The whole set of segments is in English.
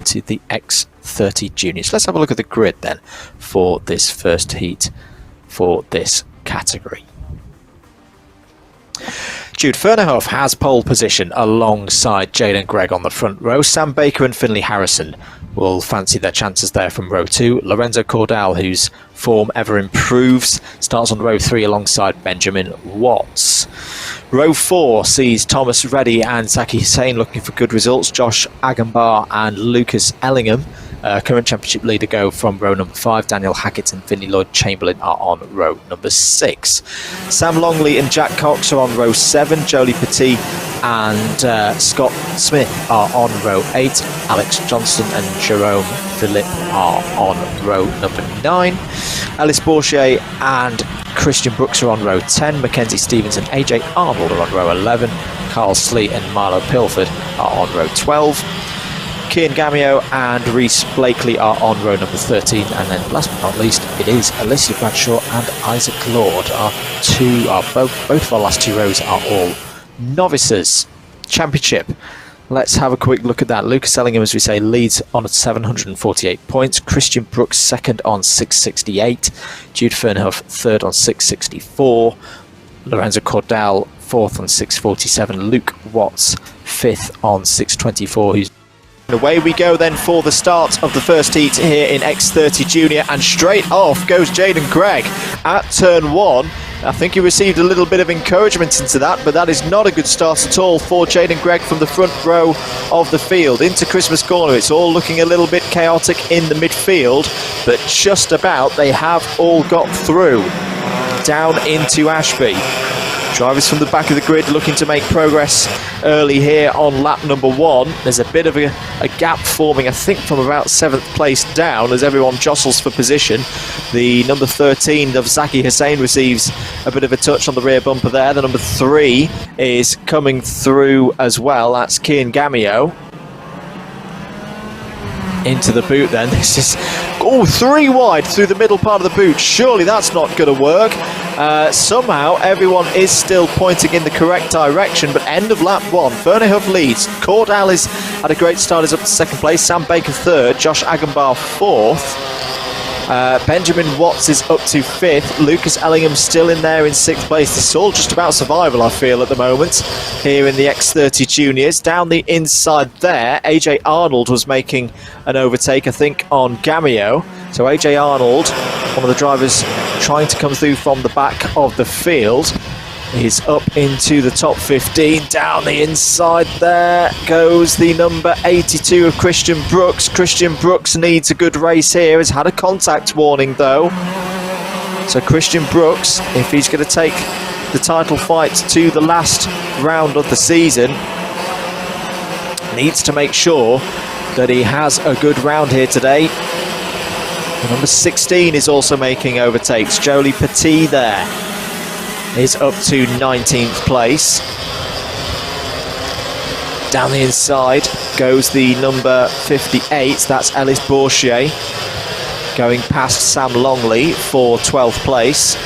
to the X30 Juniors. Let's have a look at the grid then for this first heat for this category. Jude Fernihough has pole position alongside Jaden Gregg on the front row. Sam Baker and Finley Harrison will fancy their chances there from row 2. Lorenzo Kordal, whose form ever improves, starts on row 3 alongside Benjamin Watts. Row 4 sees Thomas Reddy and Zaki Hussain looking for good results. Josh Agambar and Lucas Ellingham, current championship leader, go from row number 5. Daniel Hackett and Vinnie Lloyd-Chamberlain are on row number 6. Sam Longley and Jack Cox are on row 7. Jolie Petit and Scott Smith are on row 8. Alex Johnson and Jerome Philippe are on row number 9. Alice Bourchier and Christian Brooks are on row 10. Mackenzie Stevens and AJ Arnold are on row 11. Carl Sleet and Milo Pilford are on row 12. Kian Gamio and Reese Blakely are on row number 13, and then last but not least, it is Alicia Bradshaw and Isaac Lord. Both of our last 2 rows are all novices. Championship. Let's have a quick look at that. Lucas Ellingham, as we say, leads on at 748 points. Christian Brooks second on 668. Jude Fernihough third on 664. Lorenzo Kordal fourth on 647. Luke Watts fifth on 624. Away we go then for the start of the first heat here in X30 Junior, and straight off goes Jaden Gregg at turn 1. I think he received a little bit of encouragement into that, but that is not a good start at all for Jaden Gregg from the front row of the field. Into Christmas Corner, it's all looking a little bit chaotic in the midfield, but just about they have all got through down into Ashby. Drivers from the back of the grid looking to make progress early here on lap number 1. There's a bit of a gap forming, I think, from about 7th place down as everyone jostles for position. The number 13 of Zaki Hussain receives a bit of a touch on the rear bumper there. The number 3 is coming through as well. That's Kian Gamio. Into the boot then. This is 3 wide through the middle part of the boot. Surely that's not going to work. Somehow everyone is still pointing in the correct direction, but end of lap 1, Fernihough leads. Kordal is at a great start, is up to 2nd place. Sam Baker 3rd. Josh Agambar 4th. Benjamin Watts is up to 5th. Lucas Ellingham still in there in 6th place. This is all just about survival, I feel, at the moment here in the X30 Juniors. Down the inside there, AJ Arnold was making an overtake, I think, on Gamio. So AJ Arnold, one of the drivers trying to come through from the back of the field, is up into the top 15. Down the inside there goes the number 82 of Christian Brooks. Christian Brooks needs a good race here. Has had a contact warning though. So Christian Brooks, if he's going to take the title fight to the last round of the season, needs to make sure that he has a good round here today. The number 16 is also making overtakes. Jolie Petit there is up to 19th place. Down the inside goes the number 58, that's Ellis Bourchier, going past Sam Longley for 12th place.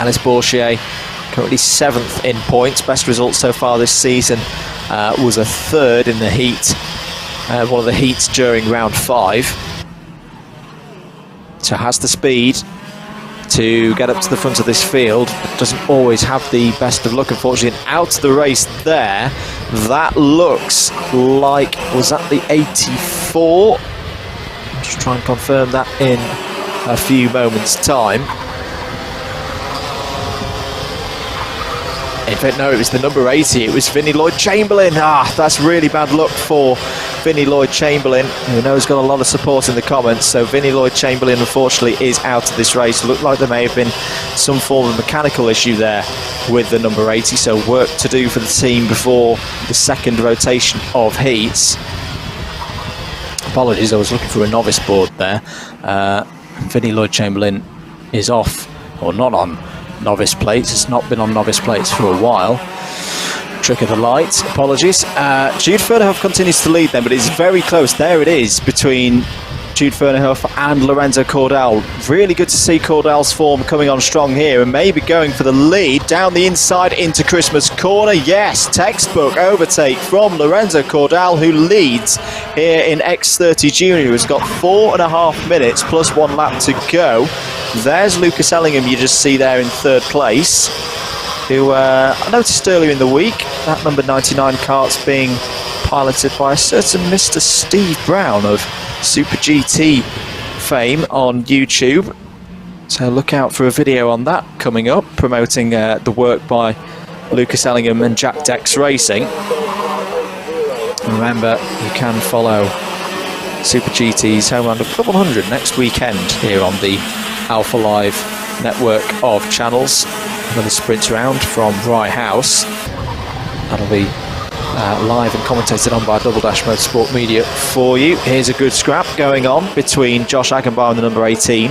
Ellis Bourchier currently 7th in points. Best result so far this season was a 3rd in the heat, one of the heats during round 5. So has the speed to get up to the front of this field, but doesn't always have the best of luck, unfortunately. And out of the race there, that looks like, was that the 84? I'll just try and confirm that in a few moments' time. In fact, no, it was the number 80. It was Vinnie Lloyd-Chamberlain. That's really bad luck for Vinnie Lloyd-Chamberlain, who I know has got a lot of support in the comments. So Vinnie Lloyd-Chamberlain, unfortunately, is out of this race. Looked like there may have been some form of mechanical issue there with the number 80. So work to do for the team before the second rotation of heats. Apologies, I was looking for a novice board there. Vinnie Lloyd-Chamberlain is off, or not on novice plates. It's not been on novice plates for a while. Trick of the light, apologies. Jude Fernihough continues to lead then, but it's very close. There it is between Jude Fernihough and Lorenzo Kordal. Really good to see Kordal's form coming on strong here and maybe going for the lead down the inside into Christmas corner. Yes, textbook overtake from Lorenzo Kordal, who leads here in X30 Junior, who's got 4.5 minutes plus 1 lap to go. There's Lucas Ellingham, you just see there in third place, who I noticed earlier in the week that number 99 kart's being piloted by a certain Mr. Steve Brown of Super GT fame on YouTube. So look out for a video on that coming up, promoting the work by Lucas Ellingham and Jack Dex Racing. And remember, you can follow Super GT's home round of Club 100 next weekend here on the Alpha Live network of channels. Another sprint round from Rye House. That'll be live and commentated on by Double Dash Motorsport Media for you. Here's a good scrap going on between Josh Agenbar in the number 18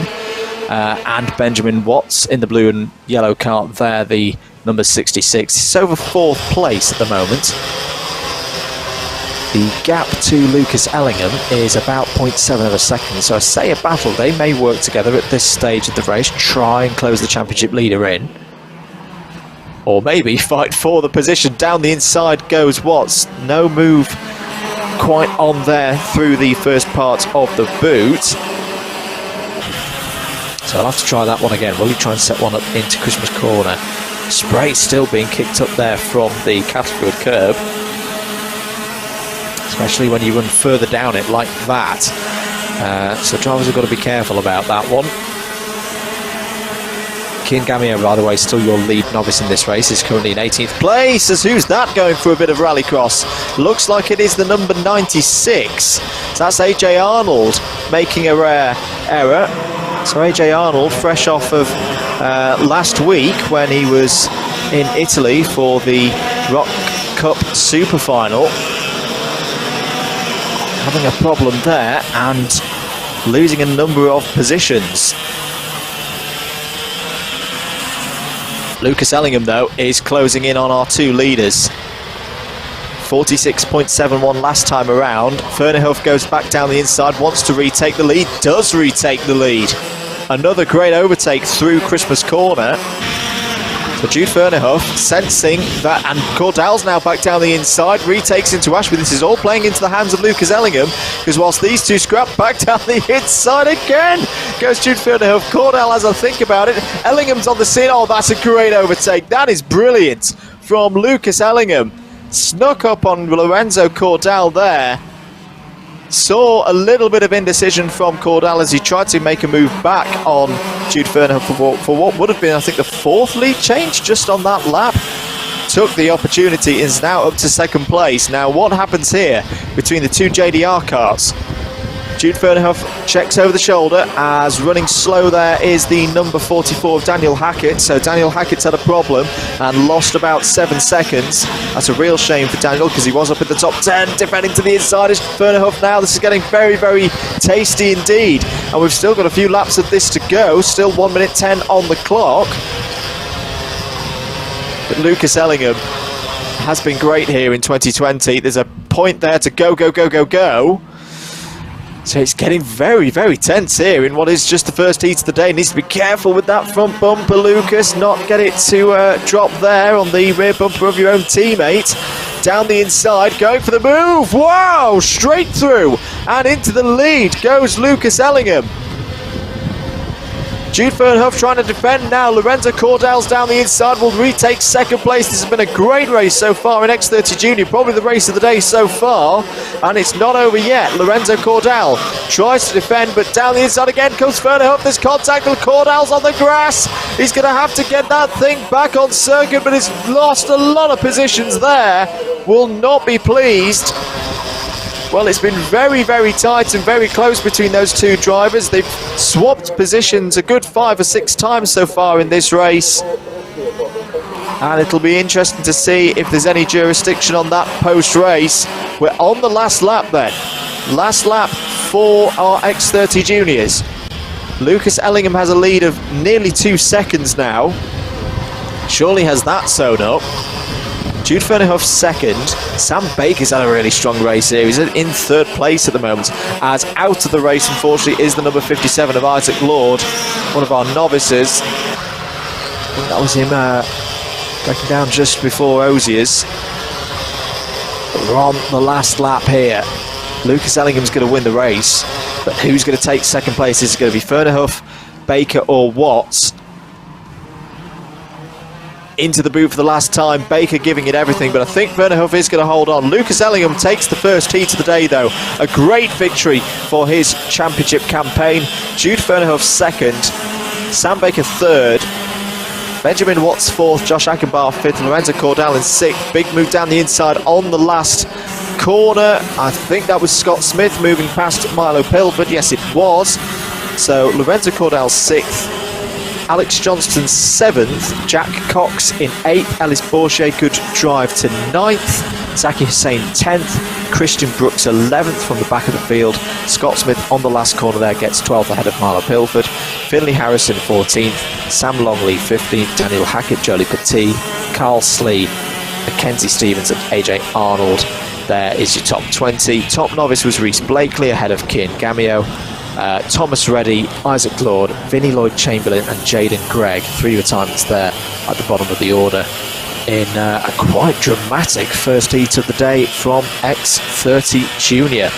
and Benjamin Watts in the blue and yellow kart there, the number 66. It's over 4th place at the moment. The gap to Lucas Ellingham is about 0.7 of a second, so I say a battle. They may work together at this stage of the race, try and close the championship leader in. Or maybe fight for the position. Down the inside goes Watts. No move quite on there through the first part of the boot. So I'll have to try that one again. Will he try and set one up into Christmas corner? Spray still being kicked up there from the Cattleford curb. Especially when you run further down it like that. So drivers have got to be careful about that one. Kian Gamio, by the way, still your lead novice in this race, is currently in 18th place. As who's that going for a bit of rallycross? Looks like it is the number 96. So that's AJ Arnold making a rare error. So AJ Arnold, fresh off of last week when he was in Italy for the Rock Cup Super Final, having a problem there and losing a number of positions. Lucas Ellingham, though, is closing in on our two leaders. 46.71 last time around. Fernihough goes back down the inside, wants to retake the lead, does retake the lead. Another great overtake through Christmas corner. So Jude Fernihough sensing that, and Kordal's now back down the inside, retakes into Ashby. This is all playing into the hands of Lucas Ellingham, because whilst these two scrap, back down the inside again goes Jude Fernihough. Kordal has a think about it. Ellingham's on the scene. Oh, that's a great overtake. That is brilliant from Lucas Ellingham. Snuck up on Lorenzo Kordal there. Saw a little bit of indecision from Kordal as he tried to make a move back on Jude Fernihough for what would have been, I think, the 4th lead change just on that lap. Took the opportunity, is now up to 2nd place. Now what happens here between the two JDR karts? Jude Fernihough checks over the shoulder as running slow there is the number 44 of Daniel Hackett. So Daniel Hackett's had a problem and lost about 7 seconds. That's a real shame for Daniel because he was up in the top 10, defending to the inside is Fernihough now. This is getting very, very tasty indeed. And we've still got a few laps of this to go. Still 1 minute 10 on the clock. But Lucas Ellingham has been great here in 2020. There's a point there to go, go, go, go, go. So it's getting very, very tense here in what is just the first heat of the day. Needs to be careful with that front bumper, Lucas. Not get it to drop there on the rear bumper of your own teammate. Down the inside, going for the move. Wow, straight through. And into the lead goes Lucas Ellingham. Jude Fernihough trying to defend now. Lorenzo Kordal's down the inside, will retake 2nd place. This has been a great race so far in X30 Junior, probably the race of the day so far, and it's not over yet. Lorenzo Kordal tries to defend, but down the inside again comes Fernihough. There's contact, and Kordal's on the grass. He's going to have to get that thing back on circuit, but he's lost a lot of positions there. Will not be pleased. Well, it's been very, very tight and very close between those two drivers. They've swapped positions a good 5 or 6 times so far in this race. And it'll be interesting to see if there's any jurisdiction on that post-race. We're on the last lap then. Last lap for our X30 juniors. Lucas Ellingham has a lead of nearly 2 seconds now. Surely has that sewn up. Jude Fernihough second. Sam Baker's had a really strong race here. He's in third place at the moment. As out of the race, unfortunately, is the number 57 of Isaac Lord, one of our novices. I think that was him breaking down just before Ozier's. We're on the last lap here. Lucas Ellingham's going to win the race, but who's going to take second place? Is it going to be Fernihough, Baker or Watts? Into the boot for the last time, Baker giving it everything, but I think Fernihough is going to hold on. Lucas Ellingham takes the first heat of the day though. A great victory for his championship campaign. Jude Fernihough second, Sam Baker third, Benjamin Watts fourth, Josh Ackenbar fifth, Lorenzo Kordal in sixth. Big move down the inside on the last corner. I think that was Scott Smith moving past Milo Pilford. Yes, it was. So Lorenzo Kordal sixth, Alex Johnston seventh, Jack Cox in eighth, Ellis Bourget could drive to ninth, Zaki Hussain 10th, Christian Brooks 11th from the back of the field. Scott Smith on the last corner there gets 12th ahead of Milo Pilford. Finley Harrison 14th, Sam Longley 15th, Daniel Hackett, Jolie Petit, Carl Slee, Mackenzie Stevens and AJ Arnold. There is your top 20. Top novice was Reese Blakely ahead of Kian Gamio. Thomas Reddy, Isaac Lord, Vinnie Lloyd-Chamberlain and Jaden Gregg. 3 retirements there at the bottom of the order in a quite dramatic first heat of the day from X30 Junior.